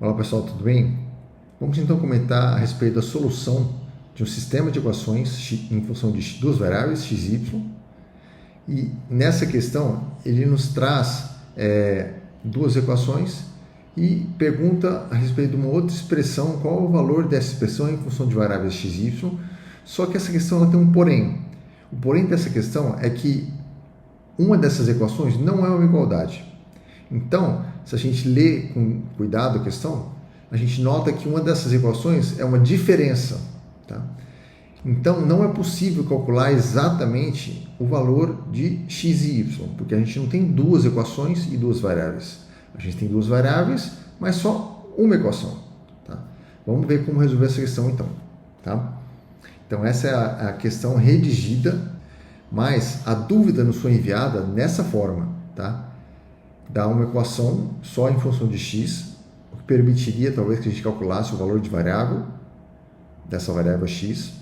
Olá pessoal, tudo bem? Vamos então comentar a respeito da solução de um sistema de equações em função de duas variáveis, x e y. E nessa questão ele nos traz duas equações e pergunta a respeito de uma outra expressão, qual é o valor dessa expressão em função de variáveis x e y. Só que essa questão ela tem um porém. O porém dessa questão é que uma dessas equações não é uma igualdade. Então, se a gente lê com cuidado a questão, a gente nota que uma dessas equações é uma diferença. Tá? Então, não é possível calcular exatamente o valor de x e y, porque a gente não tem duas equações e duas variáveis. A gente tem duas variáveis, mas só uma equação. Tá? Vamos ver como resolver essa questão então. Tá? Então, essa é a questão redigida, mas a dúvida nos foi enviada nessa forma. Tá? Dá uma equação só em função de x, o que permitiria talvez que a gente calculasse o valor de variável, dessa variável x.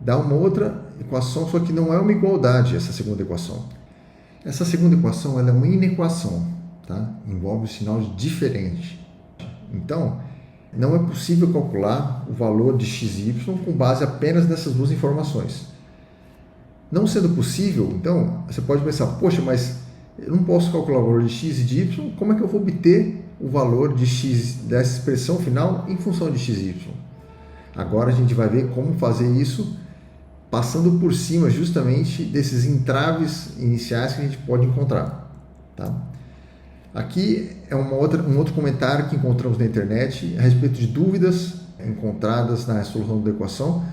Dá uma outra equação, só que não é uma igualdade essa segunda equação. Essa segunda equação ela é uma inequação, tá? Envolve um sinal diferente. Então, não é possível calcular o valor de x e y com base apenas nessas duas informações. Não sendo possível, então, você pode pensar, poxa, mas eu não posso calcular o valor de x e de y, como é que eu vou obter o valor de x dessa expressão final em função de x e y? Agora a gente vai ver como fazer isso passando por cima justamente desses entraves iniciais que a gente pode encontrar. Tá? Aqui é um outro comentário que encontramos na internet a respeito de dúvidas encontradas na resolução da equação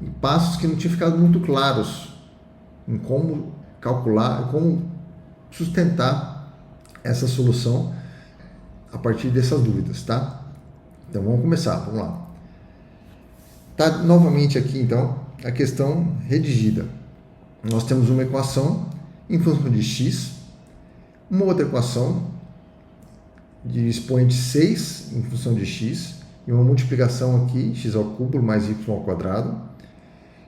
e passos que não tinham ficado muito claros em como calcular, como sustentar essa solução a partir dessas dúvidas, tá? Então vamos começar, vamos lá. Tá novamente aqui então a questão redigida. Nós temos uma equação em função de x, uma outra equação de expoente 6 em função de x e uma multiplicação aqui, x ao cubo mais y ao quadrado.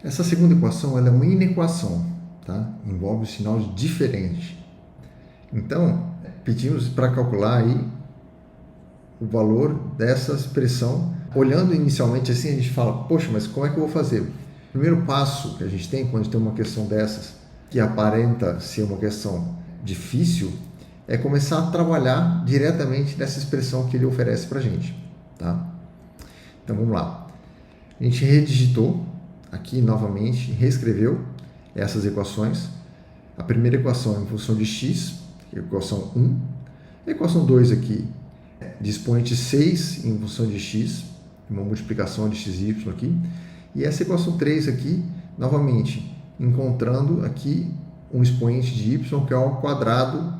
Essa segunda equação ela é uma inequação, tá? Envolve um sinal diferente. Então, pedimos para calcular aí o valor dessa expressão. Olhando inicialmente assim, a gente fala, poxa, mas como é que eu vou fazer? O primeiro passo que a gente tem quando tem uma questão dessas, que aparenta ser uma questão difícil, é começar a trabalhar diretamente nessa expressão que ele oferece para a gente. Tá? Então, vamos lá. A gente redigitou aqui novamente, reescreveu essas equações. A primeira equação é em função de x, equação 1, a equação 2 aqui de expoente 6 em função de x, uma multiplicação de x e y aqui, e essa equação 3 aqui, novamente, encontrando aqui um expoente de y que é ao quadrado,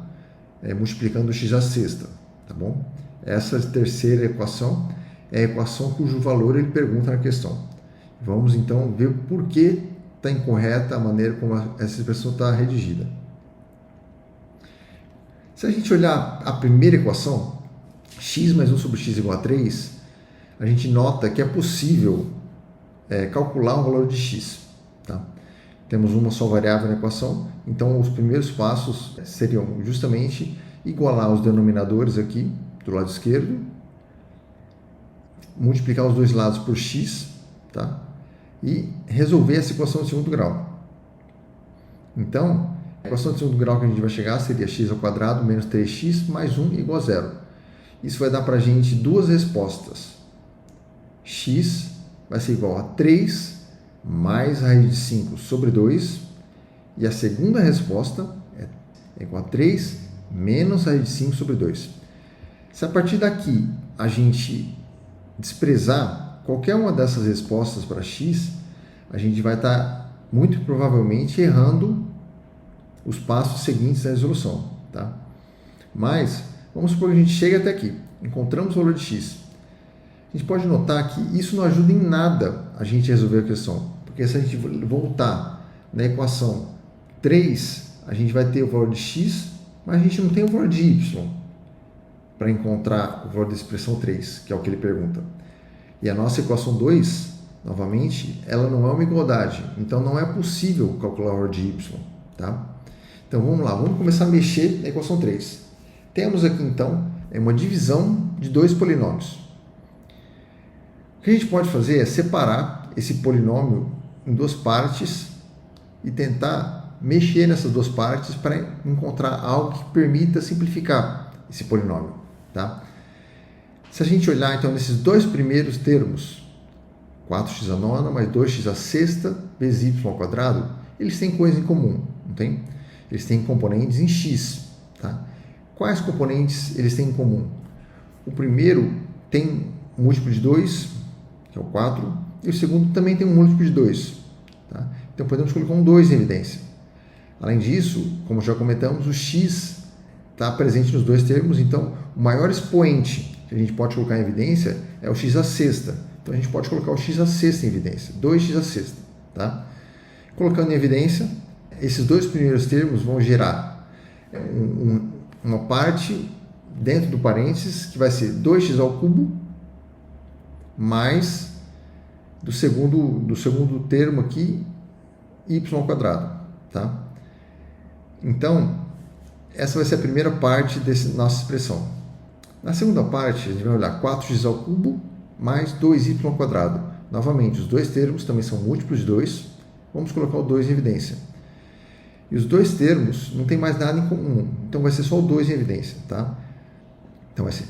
multiplicando x à sexta, tá bom? Essa terceira equação é a equação cujo valor ele pergunta na questão. Vamos então ver por que está incorreta a maneira como essa expressão está redigida. Se a gente olhar a primeira equação, x mais 1 sobre x igual a 3, a gente nota que é possível calcular o valor de x. Tá? Temos uma só variável na equação, então os primeiros passos seriam justamente igualar os denominadores aqui do lado esquerdo, multiplicar os dois lados por x, tá? E resolver essa equação de segundo grau. Então, a equação de segundo grau que a gente vai chegar seria x ao quadrado menos 3x mais 1 igual a 0. Isso vai dar para a gente duas respostas. X vai ser igual a 3 mais raiz de 5 sobre 2. E a segunda resposta é igual a 3 menos raiz de 5 sobre 2. Se a partir daqui a gente desprezar qualquer uma dessas respostas para x, a gente vai estar muito provavelmente errando os passos seguintes da resolução, tá? Mas, vamos supor que a gente chega até aqui, encontramos o valor de x. A gente pode notar que isso não ajuda em nada a gente resolver a questão, porque se a gente voltar na equação 3, a gente vai ter o valor de x, mas a gente não tem o valor de y para encontrar o valor da expressão 3, que é o que ele pergunta. E a nossa equação 2, novamente, ela não é uma igualdade, então não é possível calcular o valor de y, tá? Então vamos lá, vamos começar a mexer na equação 3. Temos aqui então é uma divisão de dois polinômios. O que a gente pode fazer é separar esse polinômio em duas partes e tentar mexer nessas duas partes para encontrar algo que permita simplificar esse polinômio, tá? Se a gente olhar então nesses dois primeiros termos, 4x à nona mais 2x à sexta vezes y ao quadrado, eles têm coisa em comum, não tem? Eles têm componentes em x, tá? Quais componentes eles têm em comum? O primeiro tem um múltiplo de 2, que é o 4, e o segundo também tem um múltiplo de 2, tá? Então podemos colocar um 2 em evidência. Além disso, como já comentamos, o x está presente nos dois termos, então o maior expoente que a gente pode colocar em evidência é o x à sexta. Então a gente pode colocar o x à sexta em evidência, 2x à sexta, tá? Colocando em evidência, esses dois primeiros termos vão gerar uma parte dentro do parênteses que vai ser 2x ao cubo mais do segundo termo aqui, y ao quadrado, tá? Então, essa vai ser a primeira parte dessa nossa expressão. Na segunda parte, a gente vai olhar 4x ao cubo mais 2y ao quadrado. Novamente, os dois termos também são múltiplos de 2. Vamos colocar o 2 em evidência. E os dois termos não tem mais nada em comum, então vai ser só o 2 em evidência, tá? Então vai ser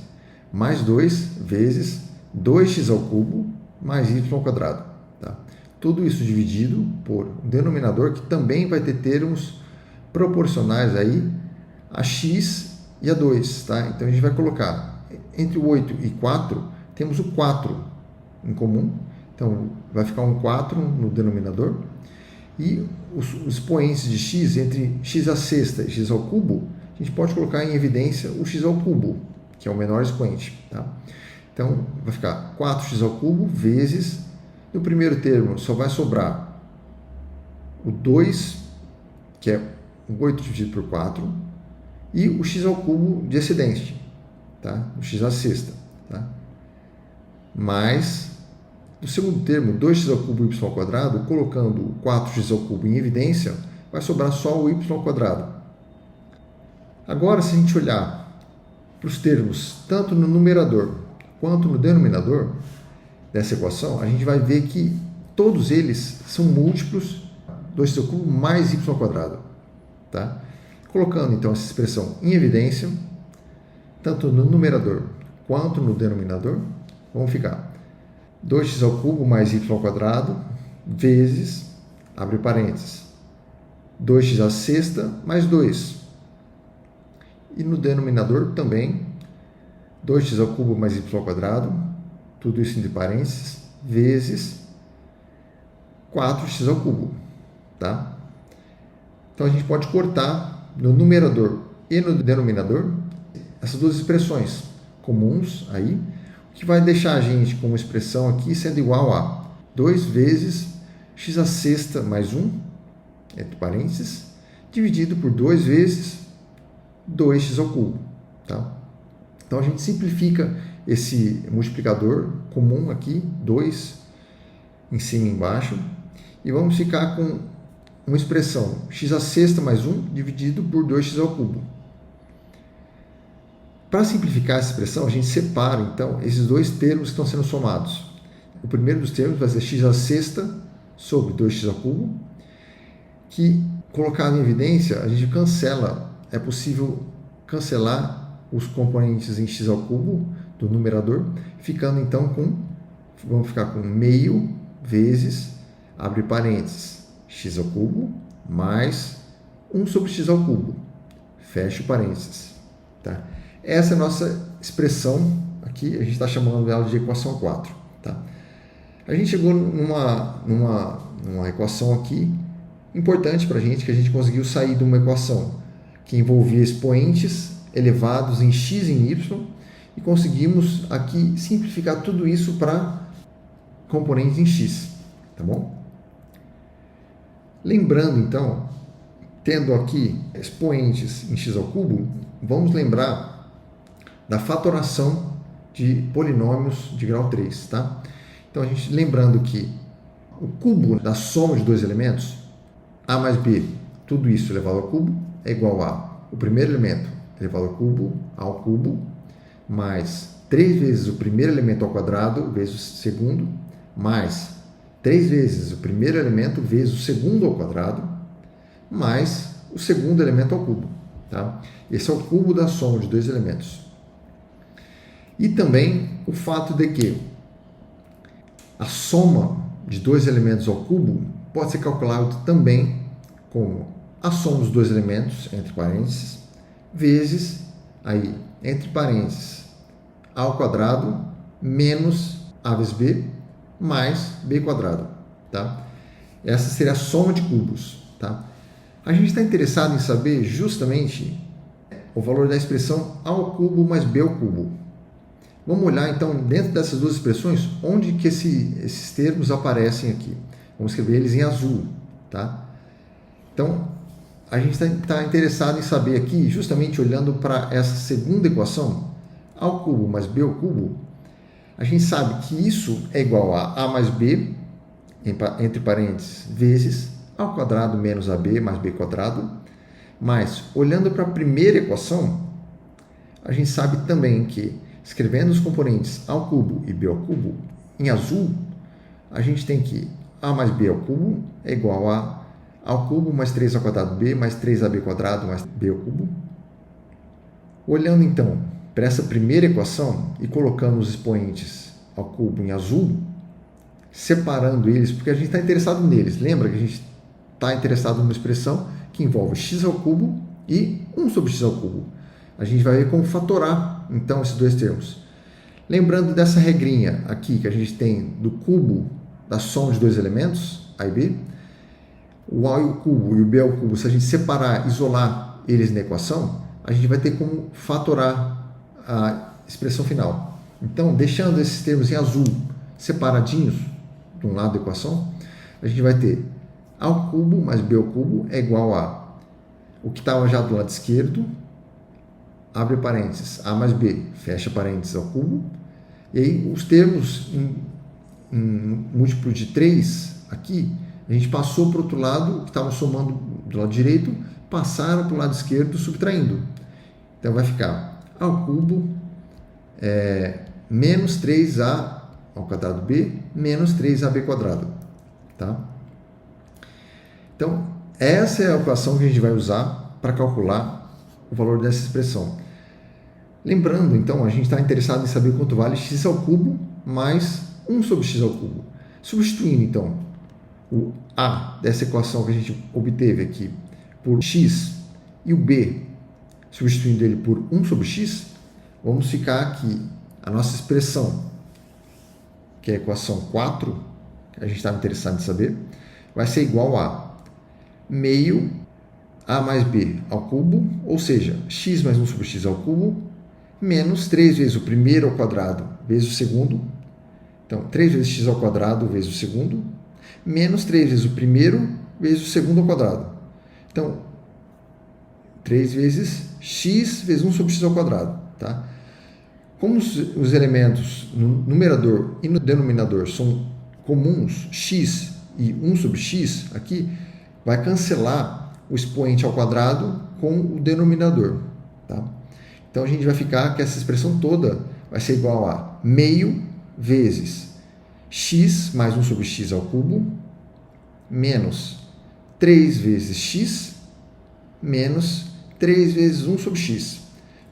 mais 2 vezes 2x ao cubo mais y ao quadrado, tá? Tudo isso dividido por um denominador que também vai ter termos proporcionais aí a x e a 2, tá? Então a gente vai colocar entre o 8 e 4, temos o 4 em comum, então vai ficar um 4 no denominador, e os expoentes de x entre x à sexta e x ao cubo, a gente pode colocar em evidência o x ao cubo, que é o menor expoente, tá? Então vai ficar 4x ao cubo vezes, no primeiro termo só vai sobrar o 2, que é 8 dividido por 4, e o x ao cubo de excedente, tá? O x à sexta, tá? Mais, no segundo termo, 2x ao cubo y ao quadrado, colocando o 4x ao cubo em evidência, vai sobrar só o y ao quadrado. Agora, se a gente olhar para os termos, tanto no numerador quanto no denominador dessa equação, a gente vai ver que todos eles são múltiplos 2x ao cubo mais y ao quadrado, tá? Colocando então essa expressão em evidência, tanto no numerador quanto no denominador, vamos ficar 2x ao cubo mais y ao quadrado vezes, abre parênteses, 2x à sexta mais 2. E no denominador também, 2x ao cubo mais y ao quadrado, tudo isso entre parênteses, vezes 4x ao cubo, tá? Então a gente pode cortar no numerador e no denominador essas duas expressões comuns aí, o que vai deixar a gente com uma expressão aqui sendo igual a 2 vezes x à sexta mais 1, entre parênteses, dividido por 2 vezes 2x ao cubo, tá? Então a gente simplifica esse multiplicador comum aqui, 2 em cima e embaixo, e vamos ficar com uma expressão x à sexta mais 1 dividido por 2x ao cubo. Para simplificar essa expressão, a gente separa então esses dois termos que estão sendo somados. O primeiro dos termos vai ser x à sexta sobre 2x ao cubo, que colocado em evidência, a gente cancela, é possível cancelar os componentes em x ao cubo do numerador, ficando então vamos ficar com meio vezes, abre parênteses, x ao cubo mais 1 sobre x ao cubo, fecha o parênteses, tá? Essa é a nossa expressão aqui, a gente está chamando ela de equação 4, tá? A gente chegou numa equação aqui importante para a gente, que a gente conseguiu sair de uma equação que envolvia expoentes elevados em x e em y, e conseguimos aqui simplificar tudo isso para componentes em x, tá bom? Lembrando então, tendo aqui expoentes em x ao cubo, vamos lembrar da fatoração de polinômios de grau 3, tá? Então, a gente lembrando que o cubo da soma de dois elementos, a mais b, tudo isso elevado ao cubo, é igual a o primeiro elemento elevado ao cubo, mais 3 vezes o primeiro elemento ao quadrado vezes o segundo, mais 3 vezes o primeiro elemento vezes o segundo ao quadrado, mais o segundo elemento ao cubo. Tá? Esse é o cubo da soma de dois elementos. E também o fato de que a soma de dois elementos ao cubo pode ser calculado também como a soma dos dois elementos, entre parênteses, vezes, aí, entre parênteses, a ao quadrado menos a vezes b, mais b quadrado. Tá? Essa seria a soma de cubos. Tá? A gente está interessado em saber justamente o valor da expressão a ao cubo mais b ao cubo. Vamos olhar então dentro dessas duas expressões onde que esses termos aparecem aqui. Vamos escrever eles em azul. Tá? Então, a gente está interessado em saber aqui, justamente olhando para essa segunda equação, a ao cubo mais b ao cubo, a gente sabe que isso é igual a mais b, entre parênteses, vezes a ao quadrado menos ab mais b quadrado, mas, olhando para a primeira equação, a gente sabe também que, escrevendo os componentes a ao cubo e b ao cubo em azul, a gente tem que a mais b ao cubo é igual a ao cubo mais 3 ao quadrado b mais 3ab quadrado mais b ao cubo. Olhando então para essa primeira equação e colocando os expoentes ao cubo em azul, separando eles, porque a gente está interessado neles. Lembra que a gente está interessado numa expressão que envolve x ao cubo e 1 sobre x ao cubo. A gente vai ver como fatorar, então, esses dois termos. Lembrando dessa regrinha aqui que a gente tem do cubo da soma de dois elementos, a e b, o a ao cubo e o b ao cubo, se a gente separar, isolar eles na equação, a gente vai ter como fatorar a expressão final. Então, deixando esses termos em azul separadinhos de um lado da equação, a gente vai ter a ao cubo mais b ao cubo é igual a o que estava já do lado esquerdo, abre parênteses, a mais b, fecha parênteses ao cubo, e aí os termos em múltiplo de 3 aqui, a gente passou para o outro lado, que estavam somando do lado direito, passaram para o lado esquerdo subtraindo. Então vai ficar a ao cubo menos 3a ao quadrado b menos 3ab quadrado. Tá? Então, essa é a equação que a gente vai usar para calcular o valor dessa expressão. Lembrando, então, a gente está interessado em saber quanto vale x ao cubo mais 1 sobre x ao cubo. Substituindo, então, o a dessa equação que a gente obteve aqui por x e o b, substituindo ele por 1 sobre x, vamos ficar aqui a nossa expressão, que é a equação 4, que a gente estava interessado em saber, vai ser igual a meio a mais b ao cubo, ou seja, x mais 1 sobre x ao cubo, menos 3 vezes o primeiro ao quadrado vezes o segundo. Então, 3 vezes x ao quadrado vezes o segundo, menos 3 vezes o primeiro vezes o segundo ao quadrado. Então, 3 vezes x vezes 1 sobre x ao quadrado. Tá? Como os elementos no numerador e no denominador são comuns, x e 1 sobre x, aqui vai cancelar o expoente ao quadrado com o denominador. Tá? Então, a gente vai ficar que essa expressão toda vai ser igual a meio vezes x mais 1 sobre x ao cubo, menos 3 vezes x, menos 3 vezes 1 sobre x.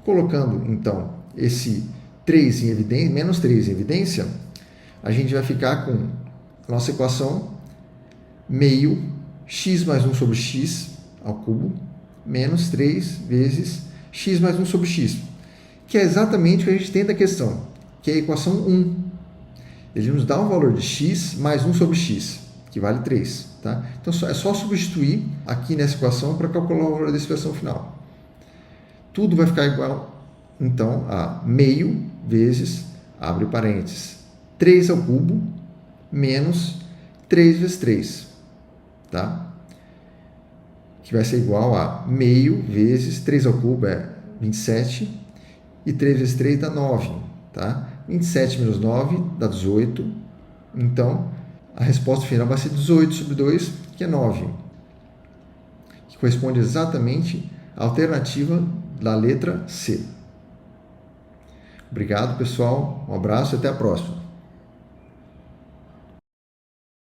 Colocando, então, esse 3 em evidência, menos 3 em evidência, a gente vai ficar com a nossa equação meio x mais 1 sobre x ao cubo, menos 3 vezes x mais 1 sobre x, que é exatamente o que a gente tem da questão, que é a equação 1. Ele nos dá um valor de x mais 1 sobre x, que vale 3. Tá? Então, é só substituir aqui nessa equação para calcular o valor da expressão final. Tudo vai ficar igual, então, a meio vezes, abre parênteses, 3 ao cubo, menos 3 vezes 3. Tá? Que vai ser igual a meio vezes 3 ao cubo é 27, e 3 vezes 3 dá 9. Tá? 27 menos 9 dá 18. Então, a resposta final vai ser 18 sobre 2, que é 9. Que corresponde exatamente à alternativa da letra C. Obrigado, pessoal. Um abraço e até a próxima.